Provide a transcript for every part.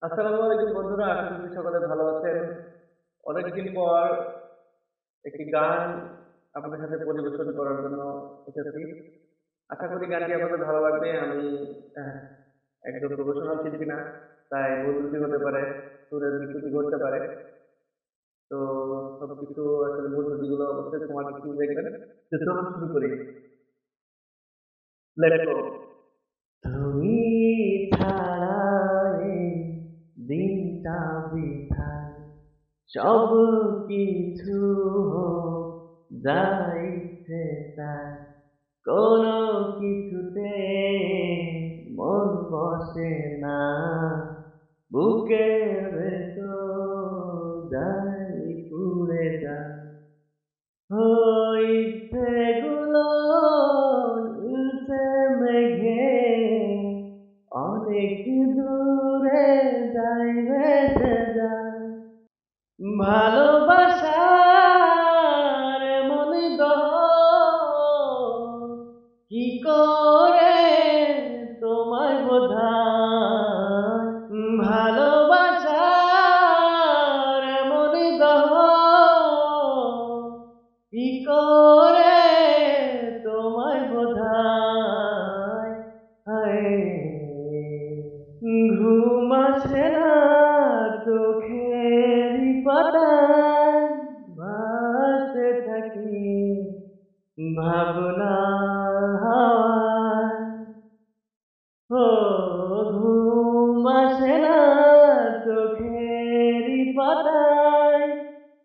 আসসালামু আলাইকুম বন্ধুরা, আশা করি সকলে ভালো আছেন। অনেকদিন পর একটি গান আপনাদের সাথে পরিবেশন করার জন্য এসেছি। আশা করি গানটি আপনাদের ভালো লাগবে। আমি আহ, একজন প্রফেশনাল শিল্পী না, তাই ভুল ত্রুটি হতে পারে, সুরের বিচ্যুতি ঘটতে পারে। তো সবকিছু আসলে ভুল ত্রুটিগুলো অবশ্যই তোমার কিছু দেখবেন। তো চলুন শুরু করি। Let's go. তুমি ছাড়া এই দিনটা বৃথা, সব কিছু যাইতে চায়, কোনো কিছুতে মন বসে না, বুকের ভেতর যাই পুড়ে যায়, হইছে গুলো নীলছে মেঘে, অনেক দূরে যাই ভেসে যায়, ভালোবাসার মন দহন কি করে তোমায় বোঝায়, ভালোবাসার মন দহন কি করে তোমায় বোঝায়, হায় ঘুম আসে না চোখেরই পাতায়, ভাসতে থাকি ভাবনা হাওয়ায়, ও ঘুম আসে না চোখেরই পাতায়,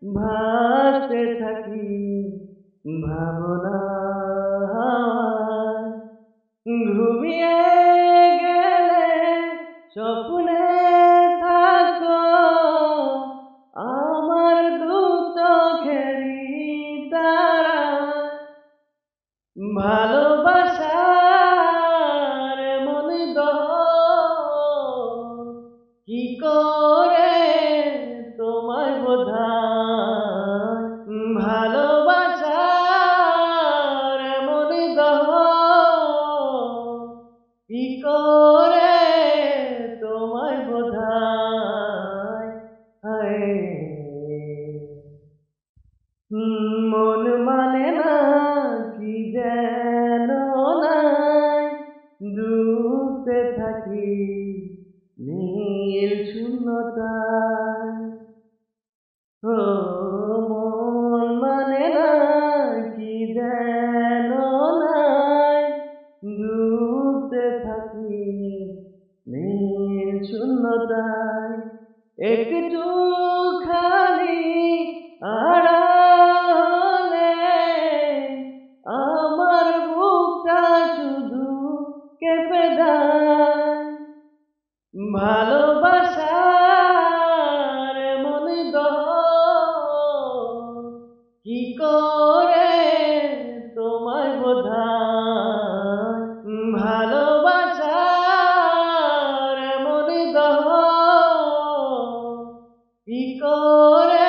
ভাসতে থাকি ভাবনা হাওয়ায়, ঘুমিয়ে গেলে স্বপ্নে থাকো আমার দু চোখেরই তারা, ভালোবাসার মন দহন কি করে তোমায় বোঝায়, ভালোবাসার মন দহন কি করে তোমায় বোঝায়, হায় মন মানে না কি যেন নাই, ডুবতে থাকি নীল শূন্যতায়, ও মন মানে না কি যেন নাই, ডুবতে থাকি নীল শূন্যতায়, একটু খালি আড়াল হলে আমার বুকটা শুধু কেঁপে যায়, ভালোবাসার মন দহন কি করে তোমায় বোঝায়, ভালোবাসার মন দহন কি করে